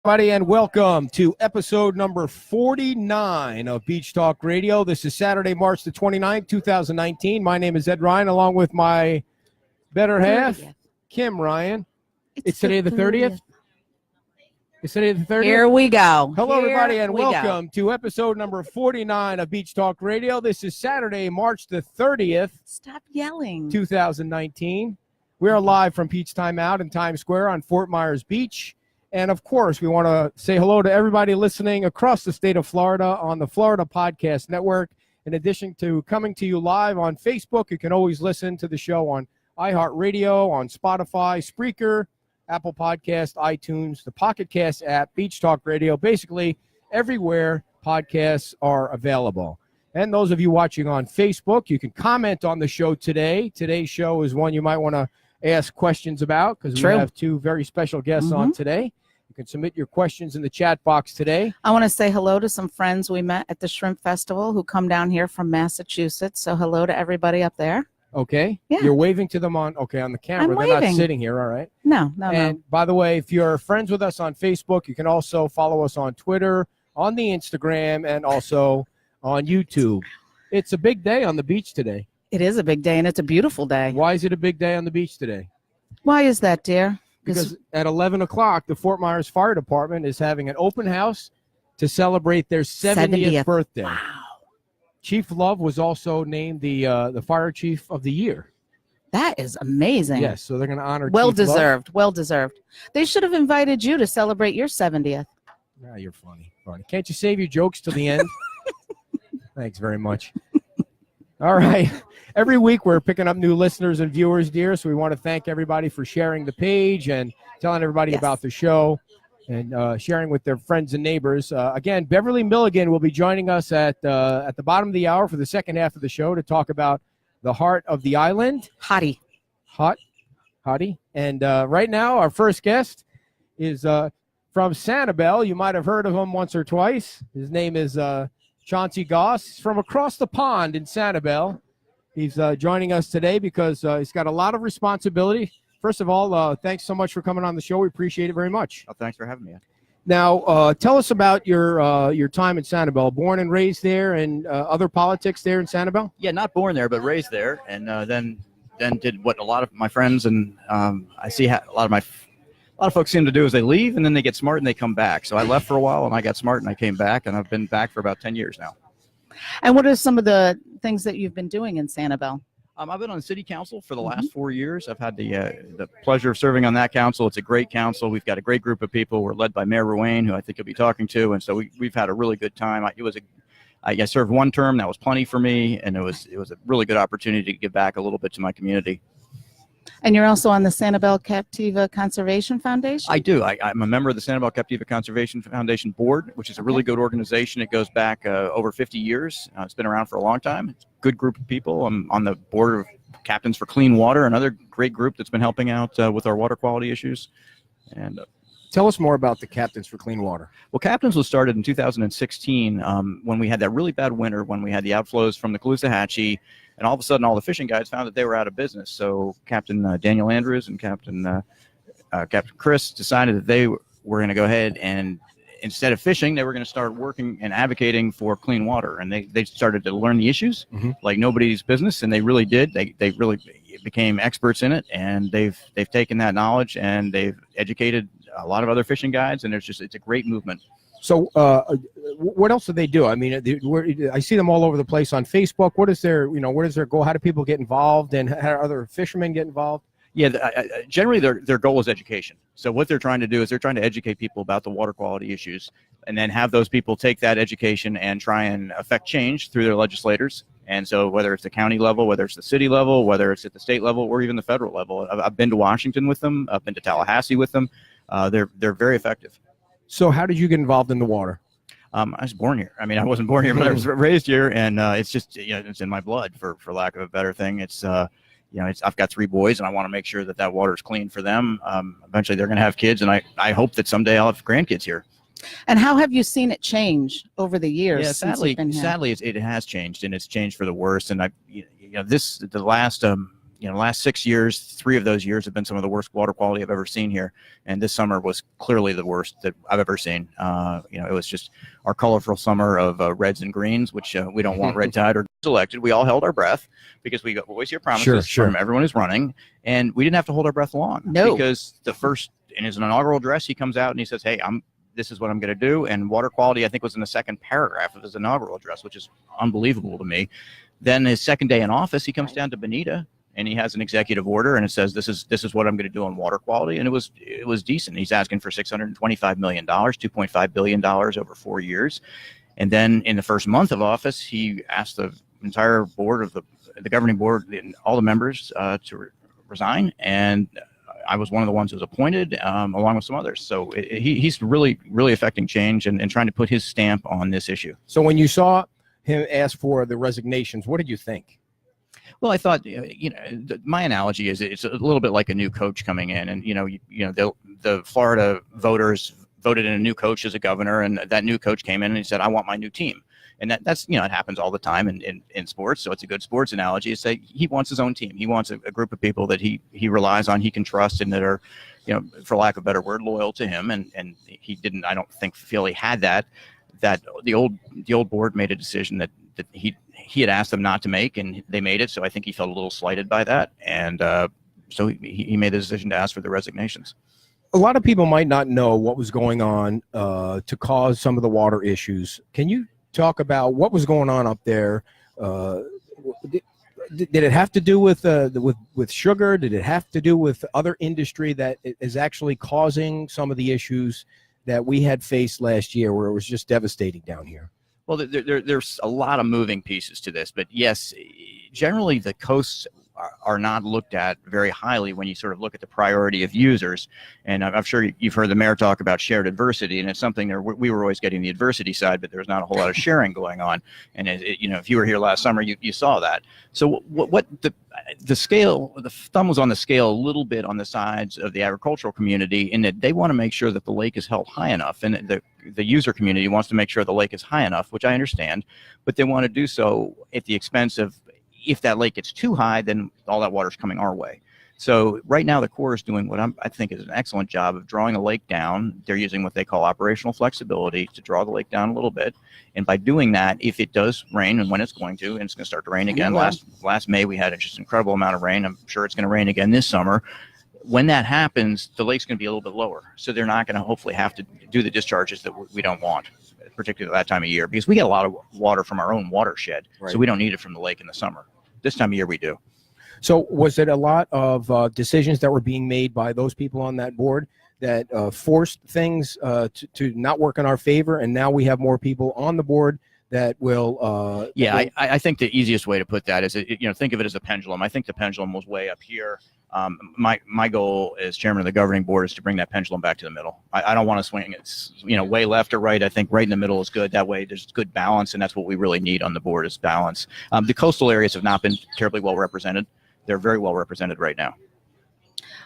Everybody, and welcome to episode number 49 of Beach Talk Radio. This is Saturday, March the 29th, 2019. My name is Ed Ryan, along with my better half, Kim Ryan. It's today the 30th. It's today the 30th. Here we go. Hello, everybody, and welcome to episode number 49 of Beach Talk Radio. This is Saturday, March the 30th. Stop yelling. 2019. We are live from Peach Time Out in Times Square on Fort Myers Beach. And, of course, we want to say hello to everybody listening across the state of Florida on the Florida Podcast Network. In addition to coming to you live on Facebook, you can always listen to the show on iHeartRadio, on Spotify, Spreaker, Apple Podcast, iTunes, the Pocket Cast app, Beach Talk Radio, basically everywhere podcasts are available. And those of you watching on Facebook, you can comment on the show today. Today's show is one you might want to ask questions about because we have two very special guests on today. You can submit your questions in the chat box today. I want to say hello to some friends we met at the Shrimp Festival who come down here from Massachusetts. So hello to everybody up there. Okay. Yeah. You're waving to them on the camera. I'm They're waving. not sitting here, all right? No. And by the way, if you're friends with us on Facebook, you can also follow us on Twitter, on the Instagram, and also on YouTube. It's a big day on the beach today. It is a big day, and it's a beautiful day. Why is it a big day on the beach today? Why is that, dear? Because at 11 o'clock, the Fort Myers Fire Department is having an open house to celebrate their 70th birthday. Wow. Chief Love was also named the fire chief of the year. That is amazing. Yes, so they're going to honor Well Chief Love. deserved. Well deserved. They should have invited you to celebrate your 70th. Ah, you're funny. Can't you save your jokes till the end? Thanks very much. All right. Every week we're picking up new listeners and viewers, dear, so we want to thank everybody for sharing the page and telling everybody about the show and sharing with their friends and neighbors. Again, Beverly Milligan will be joining us at the bottom of the hour for the second half of the show to talk about the heart of the island. Hottie. And right now our first guest is from Sanibel. You might have heard of him once or twice. His name is Chauncey Goss. He's from across the pond in Sanibel. He's joining us today because he's got a lot of responsibility. First of all, thanks so much for coming on the show. We appreciate it very much. Oh, thanks for having me. Now, tell us about your time in Sanibel. Born and raised there, and other politics there in Sanibel? Yeah, not born there, but raised there, and then did what a lot of my friends and I see a lot of folks seem to do is they leave and then they get smart and they come back. So I left for a while and I got smart and I came back, and I've been back for about 10 years now. And what are some of the things that you've been doing in Sanibel? I've been on city council for the last 4 years. I've had the pleasure of serving on that council. It's a great council. We've got a great group of people. We're led by Mayor Ruane, who I think you'll be talking to, and so we've had a really good time. I served one term. That was plenty for me, and it was a really good opportunity to give back a little bit to my community. And you're also on the Sanibel Captiva Conservation Foundation? I do. I'm a member of the Sanibel Captiva Conservation Foundation Board, which is a really good organization. It goes back over 50 years. It's been around for a long time. It's a good group of people. I'm on the board of Captains for Clean Water, another great group that's been helping out with our water quality issues. And tell us more about the Captains for Clean Water. Well, Captains was started in 2016 when we had that really bad winter, when we had the outflows from the Caloosahatchee. And all of a sudden, all the fishing guides found that they were out of business. So Captain Daniel Andrews and Captain Chris decided that they were going to go ahead and instead of fishing, they were going to start working and advocating for clean water. And they started to learn the issues like nobody's business. And they really did. They really became experts in it. And they've taken that knowledge and they've educated a lot of other fishing guides. And it's a great movement. So what else do they do? I mean, I see them all over the place on Facebook. What is their goal? How do people get involved, and how do other fishermen get involved? Yeah, generally their goal is education. So what they're trying to do is they're trying to educate people about the water quality issues, and then have those people take that education and try and affect change through their legislators. And so whether it's the county level, whether it's the city level, whether it's at the state level, or even the federal level. I've been to Washington with them. I've been to Tallahassee with them. They're very effective. So how did you get involved in the water? I was born here. I mean, I wasn't born here, but I was raised here, and it's just, it's in my blood, for lack of a better thing. It's, I've got 3 boys, and I want to make sure that water is clean for them. Eventually, they're going to have kids, and I hope that someday I'll have grandkids here. And how have you seen it change over the years? Yeah, sadly, it has changed, and it's changed for the worse. And the last last 6 years, 3 of those years have been some of the worst water quality I've ever seen here. And this summer was clearly the worst that I've ever seen. It was just our colorful summer of reds and greens, which we don't want red tide or elected. We all held our breath because we always hear promises from everyone who's running. And we didn't have to hold our breath long. No. Because in his inaugural address, he comes out and he says, hey, this is what I'm going to do. And water quality, I think, was in the second paragraph of his inaugural address, which is unbelievable to me. Then his second day in office, he comes down to Bonita and he has an executive order and it says, this is what I'm going to do on water quality. And it was decent. He's asking for $625 million, $2.5 billion over 4 years. And then in the first month of office, he asked the entire board of the governing board, all the members to resign. And I was one of the ones who was appointed, along with some others. So he's really, really affecting change and trying to put his stamp on this issue. So when you saw him ask for the resignations, what did you think? Well, I thought, my analogy is it's a little bit like a new coach coming in, and the Florida voters voted in a new coach as a governor, and that new coach came in and he said, I want my new team. And that's it happens all the time in sports. So it's a good sports analogy to say he wants his own team. He wants a group of people that he relies on, he can trust, and that are, for lack of a better word, loyal to him. And he didn't, I don't feel he had that the old board made a decision that he had asked them not to make, and they made it. So I think he felt a little slighted by that. And so he made the decision to ask for the resignations. A lot of people might not know what was going on to cause some of the water issues. Can you talk about what was going on up there? Did it have to do with sugar? Did it have to do with other industry that is actually causing some of the issues that we had faced last year, where it was just devastating down here? Well, there's a lot of moving pieces to this, but yes, generally the coasts are not looked at very highly when you sort of look at the priority of users. And I'm sure you've heard the mayor talk about shared adversity, and it's something that we were always getting the adversity side, but there's not a whole lot of sharing going on. And if you were here last summer, you saw that. So what the scale, the thumb was on the scale a little bit on the sides of the agricultural community, in that they want to make sure that the lake is held high enough, and the user community wants to make sure the lake is high enough, which I understand, but they want to do so at the expense of, if that lake gets too high, then all that water's coming our way. So right now the Corps is doing what I think is an excellent job of drawing the lake down. They're using what they call operational flexibility to draw the lake down a little bit. And by doing that, if it does rain, and when it's going to, and it's going to start to rain again, last May we had just an incredible amount of rain. I'm sure it's going to rain again this summer. When that happens, the lake's going to be a little bit lower. So they're not going to hopefully have to do the discharges that we don't want, particularly that time of year, because we get a lot of water from our own watershed. Right. So we don't need it from the lake in the summer. This time of year we do. So was it a lot of decisions that were being made by those people on that board that forced things to not work in our favor, and now we have more people on the board that will I think the easiest way to put that is, think of it as a pendulum. I think the pendulum was way up here. My goal as chairman of the governing board is to bring that pendulum back to the middle. I don't want to swing it, way left or right. I think right in the middle is good. That way there's good balance, and that's what we really need on the board, is balance. The coastal areas have not been terribly well represented. They're very well represented right now.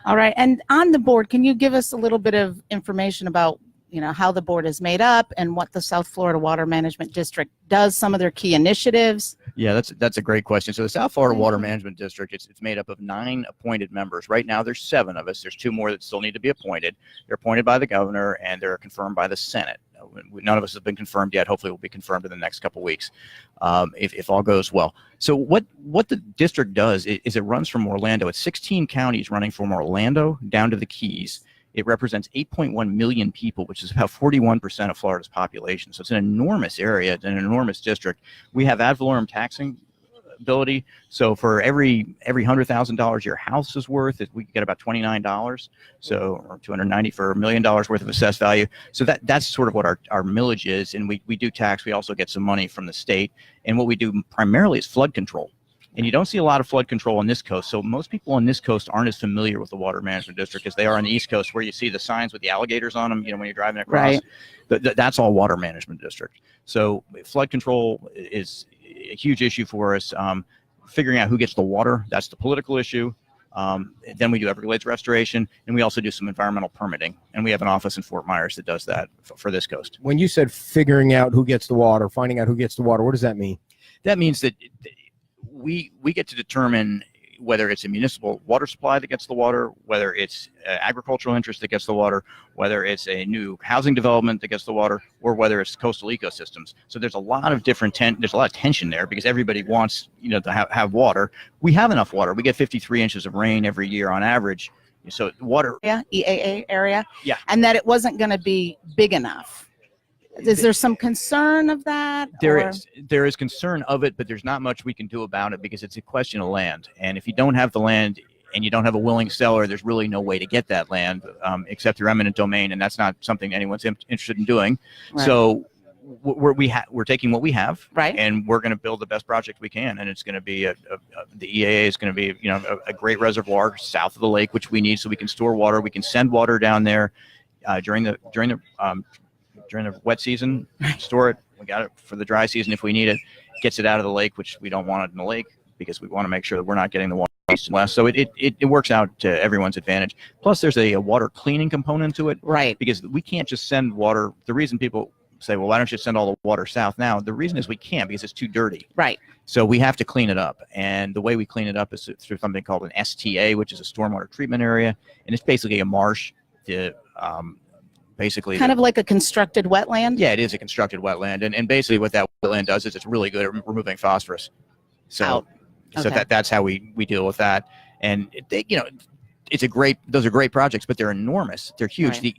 All right. And on the board, can you give us a little bit of information about how the board is made up and what the South Florida Water Management District does, some of their key initiatives? Yeah, that's a great question. So the South Florida Water Management District, it's made up of 9 appointed members. Right now there's 7 of us. There's 2 more that still need to be appointed. They're appointed by the governor, and they're confirmed by the Senate. None of us have been confirmed yet. Hopefully we'll be confirmed in the next couple of weeks, if all goes well. So what the district does is it runs from Orlando. It's 16 counties running from Orlando down to the Keys. It represents 8.1 million people, which is about 41% of Florida's population. So it's an enormous area, it's an enormous district. We have ad valorem taxing ability. So for every $100,000 your house is worth, we get about $29. So, or $290 for $1 million worth of assessed value. So that's sort of what our millage is. And we do tax. We also get some money from the state. And what we do primarily is flood control. And you don't see a lot of flood control on this coast. So most people on this coast aren't as familiar with the Water Management District as they are on the East Coast, where you see the signs with the alligators on them, when you're driving across. Right. That's all Water Management District. So flood control is a huge issue for us. Figuring out who gets the water, that's the political issue. Then we do Everglades restoration, and we also do some environmental permitting. And we have an office in Fort Myers that does that for this coast. When you said figuring out who gets the water, finding out who gets the water, what does that mean? That means that we get to determine, whether it's a municipal water supply that gets the water, whether it's agricultural interest that gets the water, whether it's a new housing development that gets the water, or whether it's coastal ecosystems. So there's a lot of different there's a lot of tension there because everybody wants to have water. We have enough water. We get 53 inches of rain every year on average. So water. Yeah, EAA area. Yeah. And that it wasn't going to be big enough. Is there some concern of that? There is concern of it, but there's not much we can do about it because it's a question of land. And if you don't have the land and you don't have a willing seller, there's really no way to get that land except through eminent domain, and that's not something anyone's interested in doing. Right. So we're taking what we have, right, and we're going to build the best project we can, and it's going to be the EAA is going to be a great reservoir south of the lake, which we need so we can store water. We can send water down there during the wet season, store it. We got it for the dry season if we need it. Gets it out of the lake, which we don't want it in the lake because we want to make sure that we're not getting the water less. So it works out to everyone's advantage. Plus, there's a water cleaning component to it, right? Because we can't just send water. The reason people say, well, why don't you send all the water south now? The reason is we can't because it's too dirty. Right. So we have to clean it up. And the way we clean it up is through something called an STA, which is a stormwater treatment area. And it's basically a marsh. Basically kind of like a constructed wetland. Yeah, it is a constructed wetland, and basically what that wetland does is it's really good at removing phosphorus. So that's how we deal with that. And those are great projects, but they're enormous. They're huge. Right.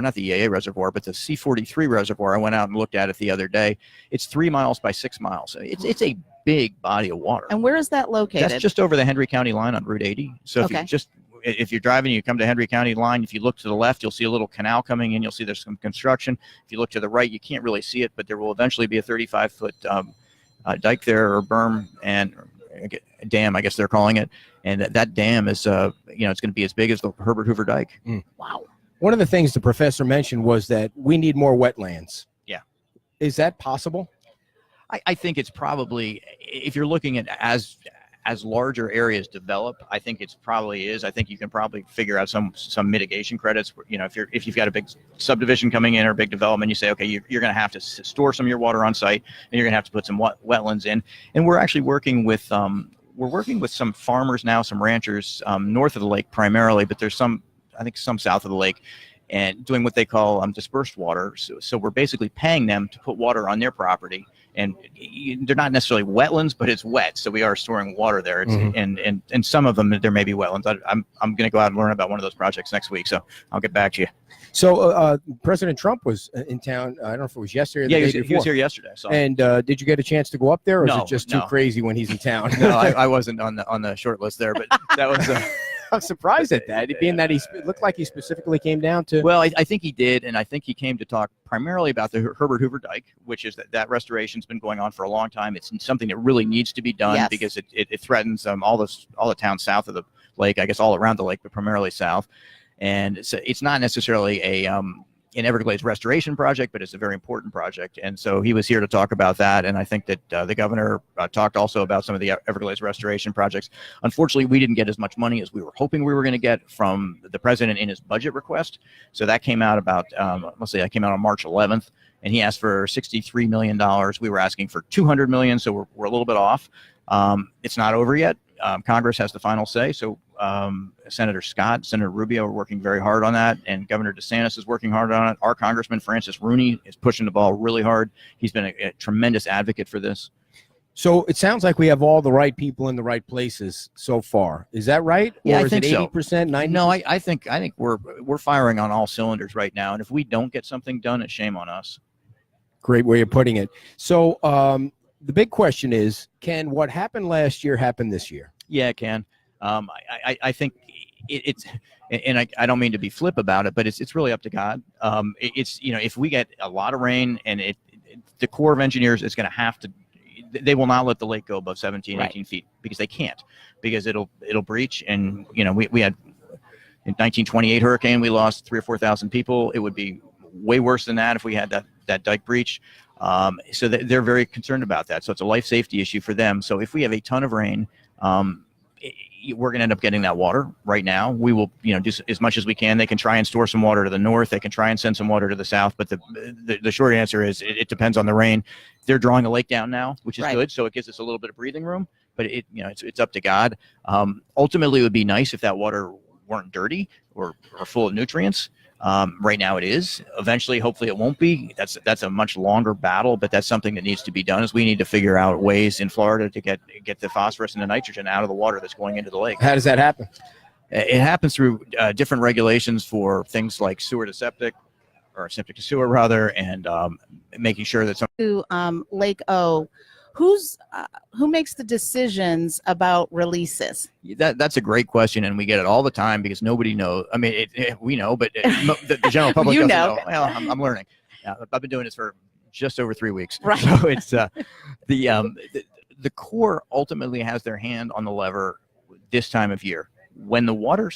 Not the EAA reservoir, but the C43 reservoir. I went out and looked at it the other day. It's 3 miles by 6 miles. It's a big body of water. And where is that located? That's just over the Henry County line on Route 80. So if you're driving, you come to Henry County line. If you look to the left, you'll see a little canal coming in. You'll see there's some construction. If you look to the right, you can't really see it, but there will eventually be a 35-foot dike there, or berm, and a dam, I guess they're calling it. And that dam is, it's going to be as big as the Herbert Hoover Dike. Mm. Wow. One of the things the professor mentioned was that we need more wetlands. Yeah. Is that possible? I think it's probably, if you're looking at as larger areas develop, I think it's probably is. I think you can probably figure out some mitigation credits. If you've got a big subdivision coming in or a big development, you say, okay, you're going to have to store some of your water on site, and you're going to have to put some wetlands in. And we're actually working with some farmers now, some ranchers north of the lake primarily, but there's some south of the lake, and doing what they call dispersed water. So we're basically paying them to put water on their property. And they're not necessarily wetlands, but it's wet, so we are storing water there. And some of them there may be wetlands. I'm going to go out and learn about one of those projects next week, so I'll get back to you. So President Trump was in town. I don't know if it was yesterday or the day before. He was here yesterday. So. And did you get a chance to go up there, or no, is it just too crazy when he's in town? No, I wasn't on the short list there, but that was. I'm surprised at that, being that it looked like he specifically came down to. Well, I think he did, and I think he came to talk primarily about the Herbert Hoover Dike, which is that restoration's been going on for a long time. It's something that really needs to be done because it threatens all the towns south of the lake, I guess all around the lake, but primarily south. And it's not necessarily an Everglades restoration project, but it's a very important project. And so he was here to talk about that. And I think that the governor talked also about some of the Everglades restoration projects. Unfortunately, we didn't get as much money as we were hoping we were going to get from the president in his budget request. So that came out that came out on March 11th. And he asked for $63 million. We were asking for $200 million. So we're a little bit off. It's not over yet. Congress has the final say. So Senator Scott, Senator Rubio are working very hard on that, and Governor DeSantis is working hard on it. Our Congressman Francis Rooney is pushing the ball really hard. He's been a tremendous advocate for this. So it sounds like we have all the right people in the right places so far. Is that right? Yeah, or I think is it 80%, 90%? No, I think we're firing on all cylinders right now, and if we don't get something done, it's shame on us. Great way of putting it. So the big question is, can what happened last year happen this year? Yeah, it can. I think it's, and I don't mean to be flip about it, but it's really up to God. If we get a lot of rain and the Corps of Engineers is going to have to, they will not let the lake go above 17, 18 feet because they can't, because it'll breach. And, we had in 1928 hurricane, we lost 3,000 or 4,000 people. It would be way worse than that if we had that dike breach. So they're very concerned about that. So it's a life safety issue for them. So if we have a ton of rain, we're going to end up getting that water right now. We will, do as much as we can. They can try and store some water to the north. They can try and send some water to the south. But the short answer is it depends on the rain. They're drawing the lake down now, which is good. So it gives us a little bit of breathing room. but it's up to God. Ultimately, it would be nice if that water weren't dirty or full of nutrients. Right now it is. Eventually, hopefully it won't be. That's a much longer battle, but that's something that needs to be done. Is we need to figure out ways in Florida to get the phosphorus and the nitrogen out of the water that's going into the lake. How does that happen? It happens through different regulations for things like sewer to septic, or septic to sewer rather, and making sure that To Lake O, who makes the decisions about releases? That's a great question, and we get it all the time because nobody knows. I mean, we know, but the general public doesn't know. Well, I'm learning. I've been doing this for just over 3 weeks. Right. So it's the Corps ultimately has their hand on the lever this time of year. When the water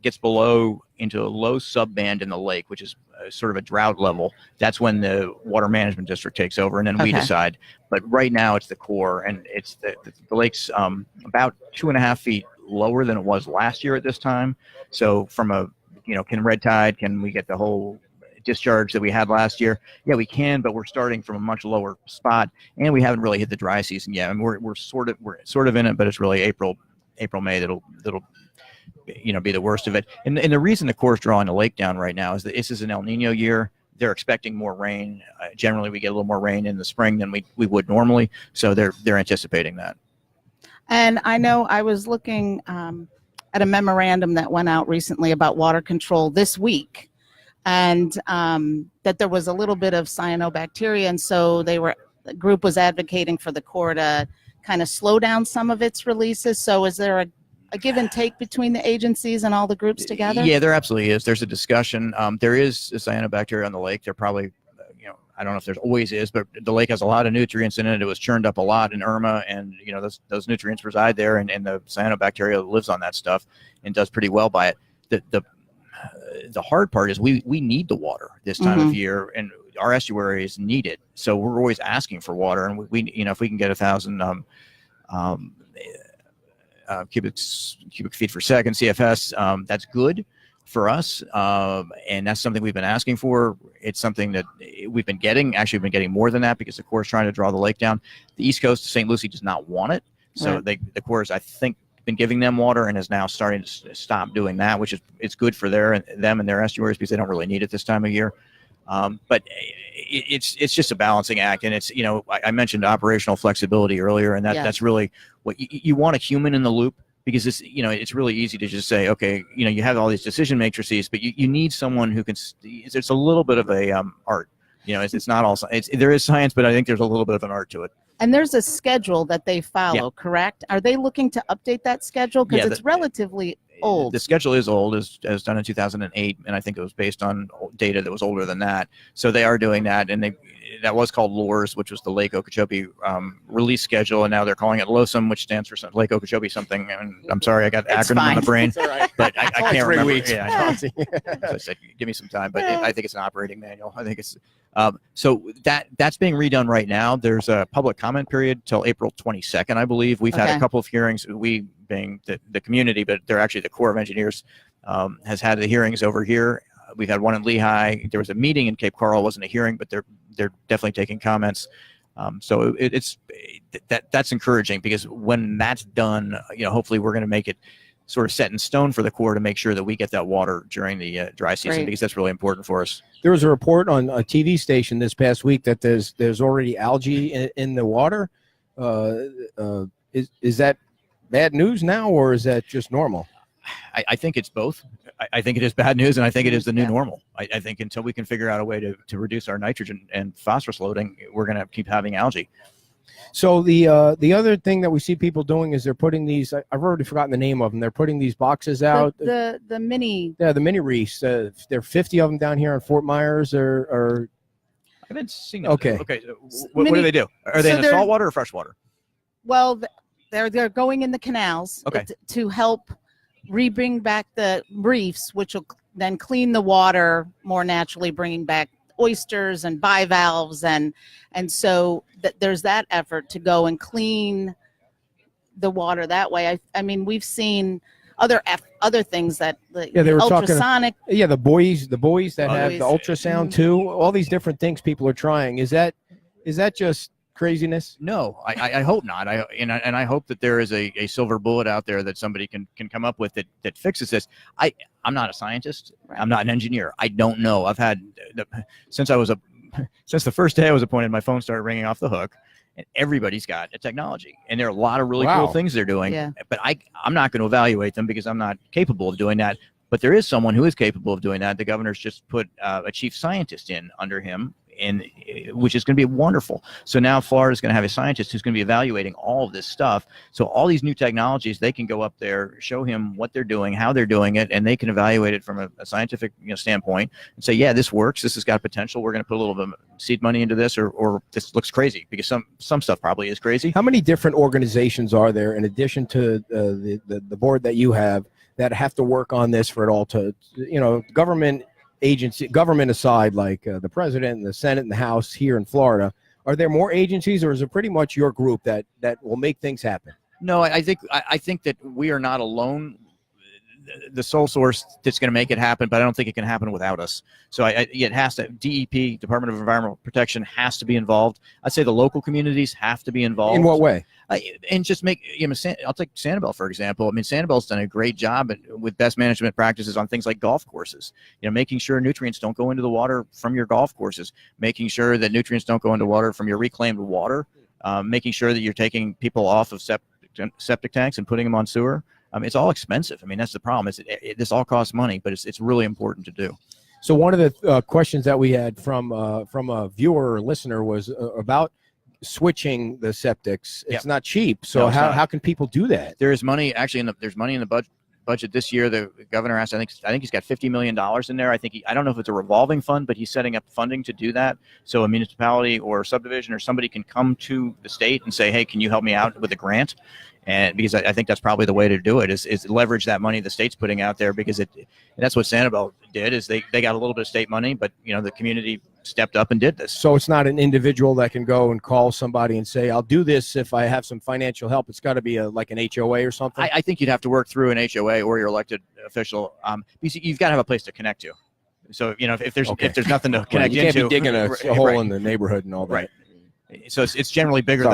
gets below into a low subband in the lake, which is sort of a drought level, that's when the water management district takes over, and then we decide. But right now it's the Corps, and it's the lake's about 2.5 feet lower than it was last year at this time. So from can red tide, can we get the whole discharge that we had last year? Yeah, we can, but we're starting from a much lower spot, and we haven't really hit the dry season yet. And we're sort of in it, but it's really April, May that'll be the worst of it. And the reason the Corps is drawing the lake down right now is that this is an El Nino year. They're expecting more rain. Generally, we get a little more rain in the spring than we would normally. So they're anticipating that. And I know I was looking at a memorandum that went out recently about water control this week, and that there was a little bit of cyanobacteria, and so the group was advocating for the Corps to kind of slow down some of its releases. So is there a give and take between the agencies and all the groups together? Yeah, there absolutely is. There's a discussion. There is a cyanobacteria on the lake. There probably, I don't know if there's always is, but the lake has a lot of nutrients in it. It was churned up a lot in Irma, and those nutrients reside there, and the cyanobacteria lives on that stuff and does pretty well by it. The hard part is we need the water this time of year, and our estuaries need it. So we're always asking for water, and we if we can get 1,000 cubic feet per second CFS, that's good for us, and that's something we've been asking for. It's something that we've been getting. Actually, we've been getting more than that because the Corps is trying to draw the lake down. The East Coast of St. Lucie does not want it, so the Corps is, I think, been giving them water and is now starting to stop doing that, which is it's good for them and their estuaries because they don't really need it this time of year. But it's just a balancing act, and it's I mentioned operational flexibility earlier, and that's really what you want, a human in the loop, because it's really easy to just say, okay, you have all these decision matrices, but you need someone who can. It's a little bit of a art. It's not all. There is science, but I think there's a little bit of an art to it. And there's a schedule that they follow, correct? Are they looking to update that schedule? Because it's relatively old. The schedule is old, as done in 2008, and I think it was based on data that was older than that. So they are doing that, and that was called LORS, which was the Lake Okeechobee release schedule, and now they're calling it LOSUM, which stands for Lake Okeechobee something. And I'm sorry, I got the acronym in the brain, but I can't remember. 3 weeks. Yeah, so I said, give me some time, but I think it's an operating manual. I think it's so that's being redone right now. There's a public comment period till April 22nd, I believe. We've had a couple of hearings. We being the community, but they're actually the Corps of Engineers has had the hearings over here. We've had one in Lehigh. There was a meeting in Cape Coral. It wasn't a hearing, but they're definitely taking comments. So that's encouraging, because when that's done, hopefully we're going to make it sort of set in stone for the Corps to make sure that we get that water during the dry season, because that's really important for us. There was a report on a TV station this past week that there's already algae in the water. Is that bad news now, or is that just normal? I think it's both. I think it is bad news, and I think it is the new normal. I think until we can figure out a way to reduce our nitrogen and phosphorus loading, we're going to keep having algae. So the other thing that we see people doing is they're putting these. I've already forgotten the name of them. They're putting these boxes out. The mini. Yeah, the mini reefs. There are 50 of them down here in Fort Myers. Or I haven't seen them. Okay. What do they do? Are they in the saltwater or freshwater? Well, they're going in the canals to help bring back the reefs, which will then clean the water more naturally, bringing back oysters and bivalves, and so there's that effort to go and clean the water that way. I mean, we've seen other things that they were ultrasonic. The buoys that have the ultrasound too. All these different things people are trying. Is that just craziness? No, I hope not. I hope that there is a silver bullet out there that somebody can come up with that fixes this. I'm not a scientist. Right. I'm not an engineer. I don't know. I've had since the first day I was appointed, my phone started ringing off the hook, and everybody's got a technology, and there are a lot of really cool things they're doing. Yeah. But I'm not going to evaluate them because I'm not capable of doing that. But there is someone who is capable of doing that. The governor's just put a chief scientist in under him, which is going to be wonderful. So now Florida's going to have a scientist who's going to be evaluating all of this stuff. So all these new technologies, they can go up there, show him what they're doing, how they're doing it, and they can evaluate it from a scientific standpoint and say, yeah, this works. This has got potential. We're going to put a little bit of seed money into this, or this looks crazy, because some stuff probably is crazy. How many different organizations are there in addition to the board that you have that have to work on this for it all to, government aside, like the president and the Senate and the House here in Florida? Are there more agencies, or is it pretty much your group that will make things happen? No, I think that we are not alone. The sole source that's going to make it happen, but I don't think it can happen without us. So it has to. DEP, Department of Environmental Protection, has to be involved. I'd say the local communities have to be involved. In what way? And just make, I'll take Sanibel, for example. I mean, Sanibel's done a great job with best management practices on things like golf courses, making sure nutrients don't go into the water from your golf courses, making sure that nutrients don't go into water from your reclaimed water, making sure that you're taking people off of septic tanks and putting them on sewer. It's all expensive. I mean, that's the problem. This all costs money, but it's really important to do. So one of the questions that we had from a viewer or listener was about switching the septics. It's not cheap. So No, how can people do that? There is money actually there's money in the budget this year. The governor asked, I think he's got $50 million in there. I don't know if it's a revolving fund, but he's setting up funding to do that. So a municipality or subdivision or somebody can come to the state and say, hey, can you help me out with a grant? And because I think that's probably the way to do it is leverage that money the state's putting out there, because that's what Sanibel did, is they got a little bit of state money, but the community stepped up and did this. So it's not an individual that can go and call somebody and say, I'll do this if I have some financial help. It's got to be like an HOA or something. I think you'd have to work through an HOA or your elected official. You've got to have a place to connect to. So if there's nothing to connect you can't into, be digging a hole in the neighborhood and all that. Right. So it's generally bigger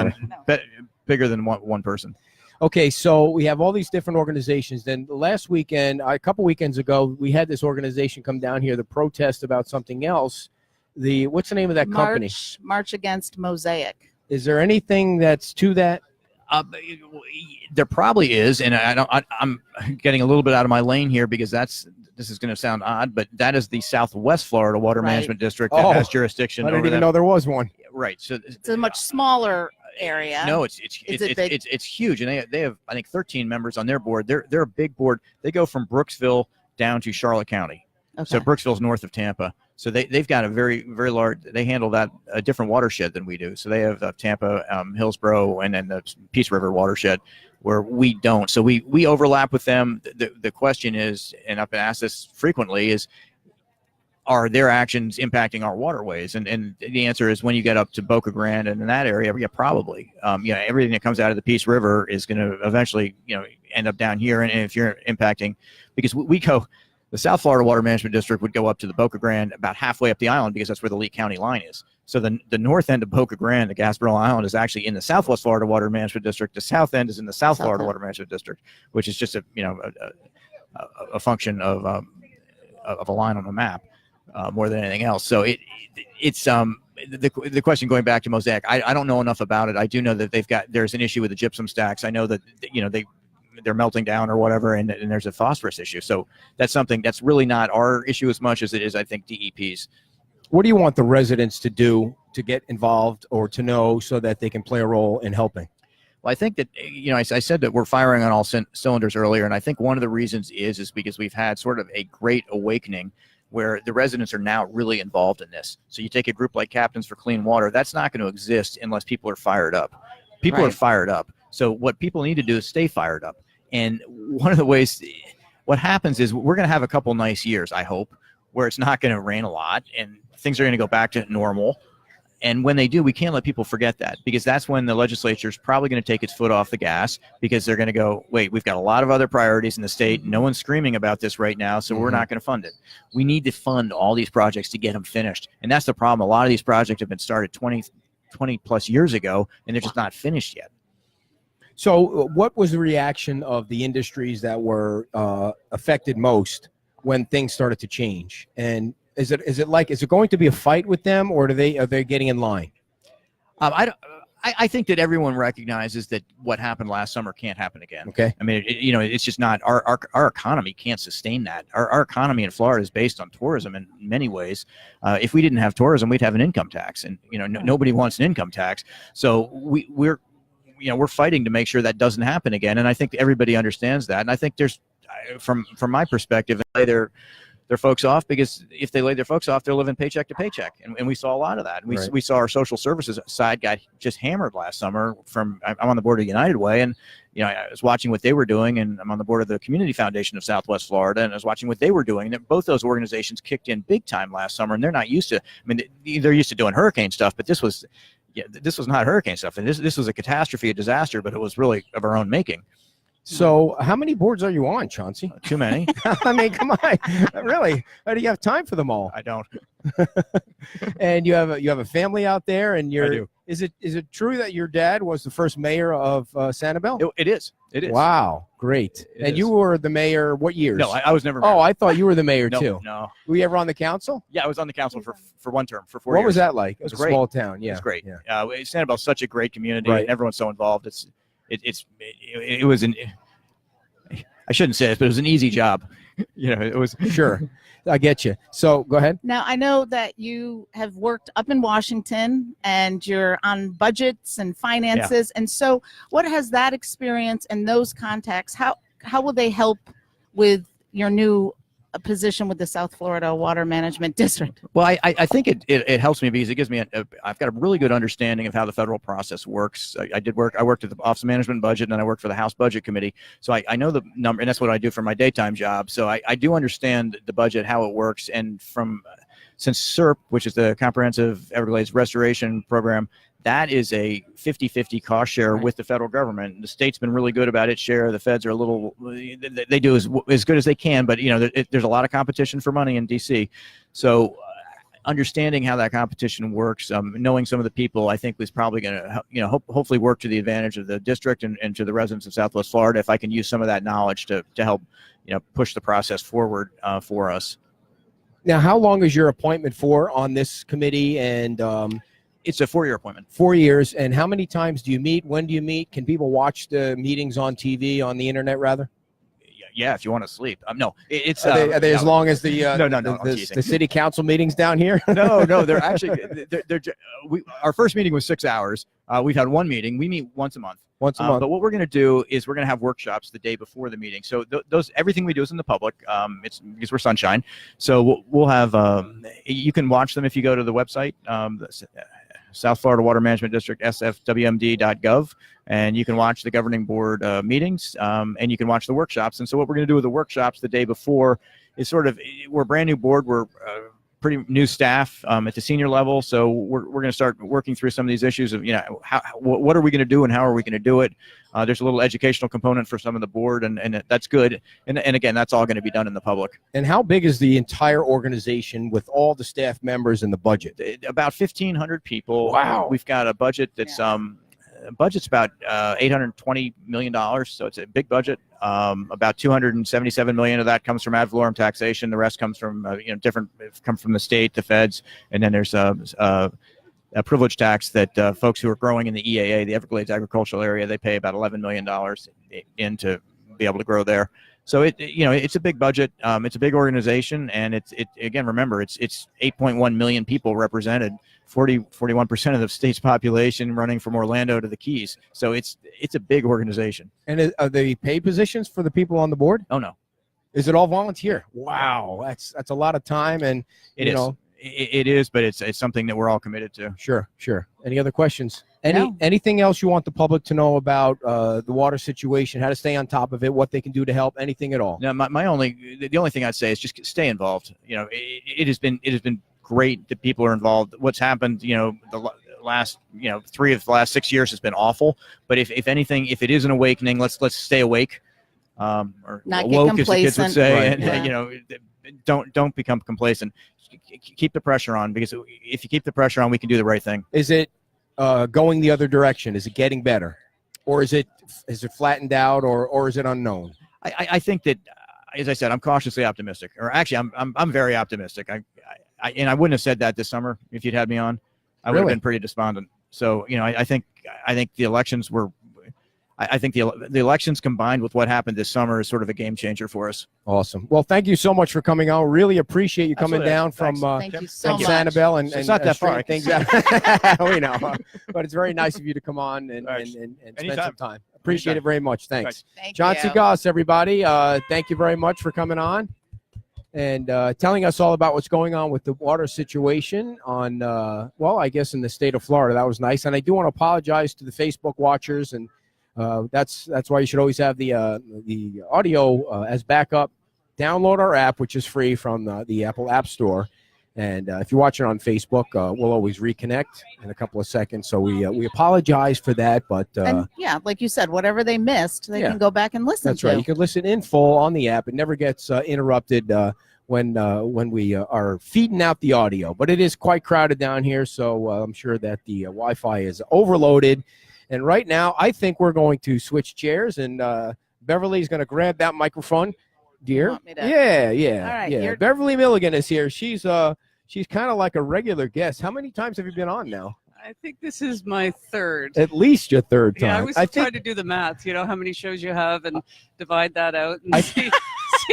than one person. Okay, so we have all these different organizations. Then last weekend, a couple weekends ago, we had this organization come down here to protest about something else. What's the name of that company? March Against Mosaic. Is there anything that's to that? There probably is, and I'm getting a little bit out of my lane here, because this is going to sound odd, but that is the Southwest Florida Water Management District that has jurisdiction. I didn't even know there was one. Right. So it's a much smaller area. No, it's huge, and they have, I think, 13 members on their board. They're a big board. They go from Brooksville down to Charlotte County. Okay. So Brooksville's north of Tampa. So they've got a very, very large. They handle that a different watershed than we do. So they have Tampa, Hillsborough, and then the Peace River watershed, where we don't. So we overlap with them. The question is, and I've been asked this frequently, is, are their actions impacting our waterways? And the answer is, when you get up to Boca Grande and in that area, yeah, probably. Everything that comes out of the Peace River is going to eventually, end up down here. And if you're impacting, because we go, the South Florida Water Management District would go up to the Boca Grande, about halfway up the island, because that's where the Lee County line is. So the north end of Boca Grande, the Gasparilla Island, is actually in the Southwest Florida Water Management District. The south end is in the South Florida Water Management District, which is just a function of a line on a map. More than anything else. So it's the question, going back to Mosaic, I don't know enough about it. I do know that there's an issue with the gypsum stacks. I know that they're melting down or whatever, and there's a phosphorus issue. So that's something that's really not our issue as much as it is, I think, DEP's. What do you want the residents to do to get involved or to know so that they can play a role in helping? Well, I think that, I said that we're firing on all cylinders earlier, and I think one of the reasons is because we've had sort of a great awakening where the residents are now really involved in this. So you take a group like Captains for Clean Water, that's not going to exist unless people are fired up. People are fired up. So what people need to do is stay fired up. And one of the ways, what happens is, we're going to have a couple nice years, I hope, where it's not going to rain a lot and things are going to go back to normal. And when they do, we can't let people forget that, because that's when the legislature is probably going to take its foot off the gas, because they're going to go, wait, we've got a lot of other priorities in the state. No one's screaming about this right now, so we're not going to fund it. We need to fund all these projects to get them finished. And that's the problem. A lot of these projects have been started 20, 20 plus years ago, and they're just not finished yet. So what was the reaction of the industries that were affected most when things started to change? And is it going to be a fight with them, or are they getting in line? I think that everyone recognizes that what happened last summer can't happen again. Okay. I mean, it's just not our economy can't sustain that. Our economy in Florida is based on tourism in many ways. If we didn't have tourism, we'd have an income tax, and nobody wants an income tax. So we're fighting to make sure that doesn't happen again. And I think everybody understands that. And I think there's, from my perspective, their folks off, because if they laid their folks off, they're living paycheck to paycheck. And we saw a lot of that. And we saw our social services side got just hammered last summer. I'm on the board of United Way, and I was watching what they were doing, and I'm on the board of the Community Foundation of Southwest Florida, and I was watching what they were doing. And both those organizations kicked in big time last summer, and they're not used to, they're used to doing hurricane stuff, but this was not hurricane stuff. And this was a catastrophe, a disaster, but it was really of our own making. So how many boards are you on, Chauncey? Too many. I mean, come on. Really? How do you have time for them all? I don't. And you have a family out there, and I do. Is it true that your dad was the first mayor of Sanibel? It is. It is. Wow, great. And you were the mayor what years? No, I was never mayor. Oh, I thought you were the mayor too. No. Were you ever on the council? Yeah, I was on the council for one term, for 4 years. What was that like? It was great. A small town. Yeah. It was great. Yeah. Sanibel's such a great community. Right. And everyone's so involved. It was I shouldn't say this, but it was an easy job. It was. Sure. I get you. So go ahead. Now, I know that you have worked up in Washington and you're on budgets and finances. Yeah. And so what has that experience and those contacts, how will they help with your new position with the South Florida Water Management District? Well, I think it helps me because it gives me I've got a really good understanding of how the federal process works. I worked at the Office of Management and Budget, and I worked for the House Budget Committee. So I know the number, and that's what I do for my daytime job. So I do understand the budget, how it works. And since SERP, which is the Comprehensive Everglades Restoration Program, that is a 50-50 cost share with the federal government. The state's been really good about its share. The feds are a little, they do as good as they can, but there's a lot of competition for money in DC. So understanding how that competition works, knowing some of the people, I think was probably going to, hopefully work to the advantage of the district and to the residents of Southwest Florida, if I can use some of that knowledge to help, push the process forward for us. Now, how long is your appointment for on this committee? And it's a 4-year appointment. 4 years. And how many times do you meet? When do you meet? Can people watch the meetings on TV, on the internet, rather? Yeah, if you want to sleep. No, it's. Are they as long as the the city council meetings down here? No, they're actually. Our first meeting was 6 hours. We've had one meeting. We meet once a month. But what we're going to do is we're going to have workshops the day before the meeting. So everything we do is in the public. It's because we're Sunshine. So we'll have. You can watch them if you go to the website. South Florida Water Management District, sfwmd.gov, and you can watch the governing board meetings, and you can watch the workshops. And so what we're going to do with the workshops the day before is we're a brand new board. We're pretty new staff at the senior level, so we're going to start working through some of these issues of what are we going to do and how are we going to do it. There's a little educational component for some of the board, and that's good. And again, that's all going to be done in the public. And how big is the entire organization with all the staff members and the budget? About 1,500 people. Wow. We've got a budget that's budget's about $820 million, so it's a big budget. About $277 million of that comes from ad valorem taxation. The rest comes from come from the state, the feds, and then there's a privilege tax that folks who are growing in the EAA, the Everglades agricultural area, they pay about $11 million in to be able to grow there. So it's a big budget. It's a big organization, and again, remember, it's 8.1 million people represented, 41% of the state's population, running from Orlando to the Keys. So it's a big organization. And are they paid positions for the people on the board? Oh, no. Is it all volunteer? Wow, that's a lot of time, and It is, but it's something that we're all committed to. Sure. Any other questions? Anything else you want the public to know about the water situation, how to stay on top of it, what they can do to help, anything at all? No, the only thing I'd say is just stay involved. It has been great that people are involved. What's happened, the last 3 of the last 6 years has been awful. But if anything, if it is an awakening, let's stay awake, or not woke, get as the kids would say, right. And don't become complacent. Keep the pressure on, because if you keep the pressure on, we can do the right thing. Is it going the other direction? Is it getting better, or is it flattened out, or is it unknown? I think that, as I said, I'm cautiously optimistic, or actually, I'm very optimistic. And I wouldn't have said that this summer if you'd had me on. I would have been pretty despondent. So, I think the elections were. I think the elections combined with what happened this summer is sort of a game changer for us. Awesome. Well, thank you so much for coming on. Really appreciate you coming down from thank you so much. Sanibel and it's not that far. Things out. We know, but it's very nice of you to come on and spend some time. Appreciate it very much. Thanks. Thank Chauncey you. Goss, everybody. Thank you very much for coming on and telling us all about what's going on with the water situation on, I guess in the state of Florida. That was nice. And I do want to apologize to the Facebook watchers, and that's why you should always have the audio as backup. Download our app, which is free from the Apple App Store. And if you're watching on Facebook, we'll always reconnect in a couple of seconds. So we apologize for that, but And yeah, like you said, whatever they missed, they can go back and listen that's to. right. You can listen in full on the app. It never gets interrupted when we are feeding out the audio. But it is quite crowded down here, so I'm sure that the Wi-Fi is overloaded. And right now, I think we're going to switch chairs, and Beverly's going to grab that microphone. Dear, Want me to- yeah. All right, yeah. you're- Beverly Milligan is here. She's kind of like a regular guest. How many times have you been on now? I think this is my third. At least your third time. Yeah, I was trying to do the math, how many shows you have and divide that out and see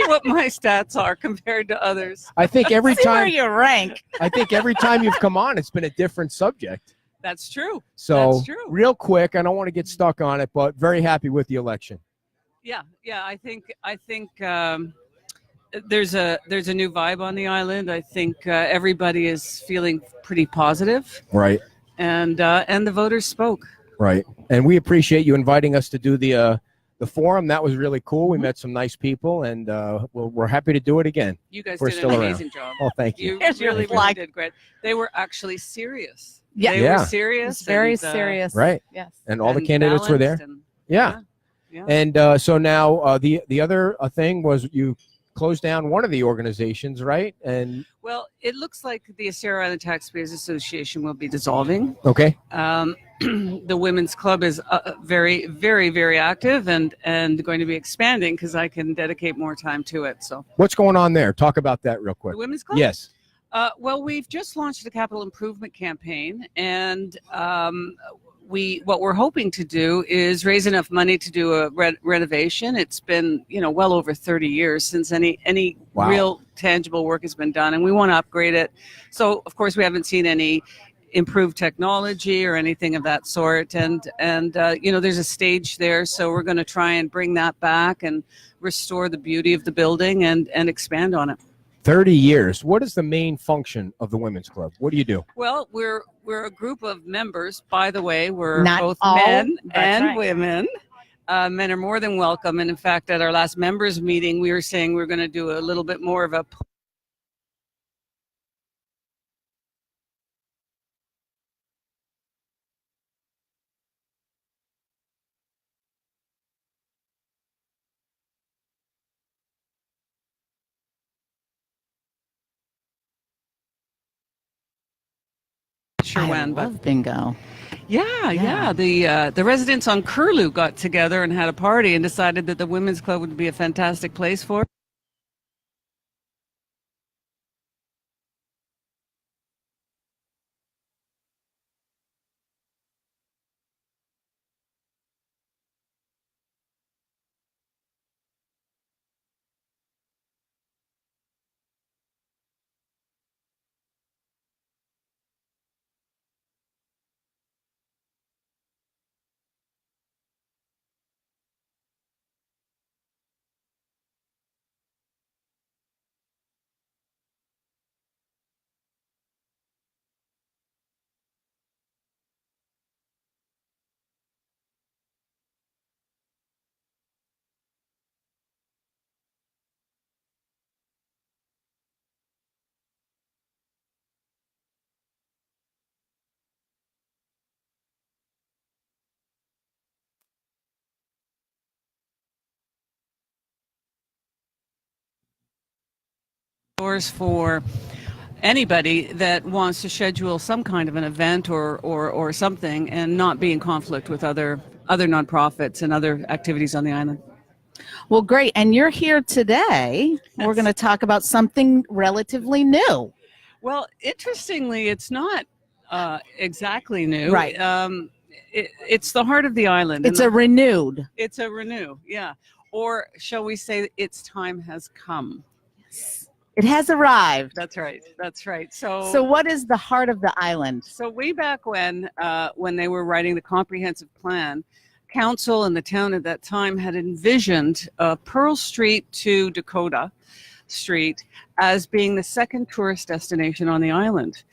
what my stats are compared to others. I think every See where time you rank. I think every time you've come on, it's been a different subject. That's true. So That's true. real quick, I don't want to get stuck on it, but very happy with the election. Yeah. I think there's a new vibe on the island. I think everybody is feeling pretty positive, Right. and the voters spoke. Right. And we appreciate you inviting us to do the forum. That was really cool. We met some nice people, and we're happy to do it again. You guys We're did still an around. amazing job. Oh, thank you. You Here's your really flag. did great. They were actually serious. Yeah. They Yeah. were serious. It's very and, serious. Right. Yes. And all the and candidates were there. balanced Yeah. Yeah. And so now the other thing was you closed down one of the organizations, right? And Well, it looks like the Estero Tax Payers Association will be dissolving. okay. The women's club is very, very, very active and going to be expanding because I can dedicate more time to it. So What's going on there? Talk about that real quick. the women's club. Yes. Well, we've just launched a capital improvement campaign, and what we're hoping to do is raise enough money to do a renovation. It's been well over 30 years since any Wow. real tangible work has been done, and we want to upgrade it. So of course we haven't seen any improved technology or anything of that sort, and there's a stage there, so we're going to try and bring that back and restore the beauty of the building and expand on it. 30 years. What is the main function of the women's club? What do you do? Well, we're a group of members. By the way, we're Not both all, men that's and right. women. Men are more than welcome. And in fact, at our last members meeting, we were saying we're going to do a little bit more of a sure I when, but love bingo. yeah. The residents on Curlew got together and had a party and decided that the women's club would be a fantastic place for it. For anybody that wants to schedule some kind of an event or something and not be in conflict with other nonprofits and other activities on the island. Well, great. And you're here today. We're going to talk about something relatively new. Well, interestingly, it's not exactly new. Right. It's the heart of the island. It's a renewed. It's a renew, yeah. Or shall we say its time has come. It has arrived. That's right. That's right. So what is the heart of the island? So way back when they were writing the comprehensive plan, council and the town at that time had envisioned Pearl Street to Dakota Street as being the second tourist destination on the island.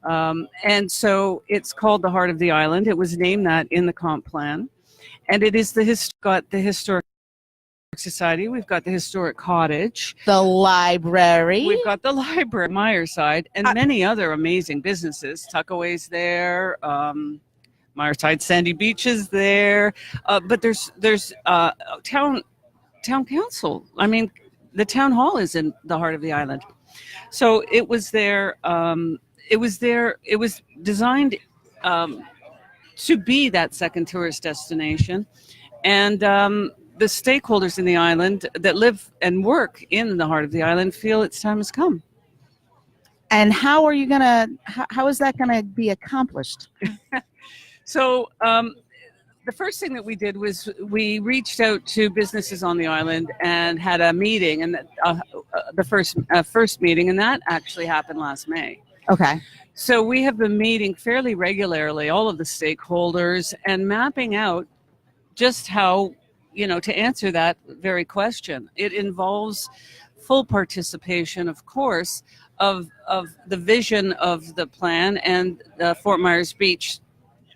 And so it's called the heart of the island. It was named that in the comp plan. And it is got the historic society. We've got the historic cottage. The library. We've got the library, Myerside, and many other amazing businesses. Tuckaway's there. Myerside Sandy Beach is there. But there's town council. I mean, the town hall is in the heart of the island. So it was there. It was designed to be that second tourist destination, and the stakeholders in the island that live and work in the heart of the island feel its time has come. And how are you gonna? How is that gonna be accomplished? So the first thing that we did was we reached out to businesses on the island and had a meeting, and the first meeting, and that actually happened last May. Okay. So we have been meeting fairly regularly, all of the stakeholders, and mapping out just how, to answer that very question. It involves full participation, of course, of the vision of the plan and Fort Myers Beach.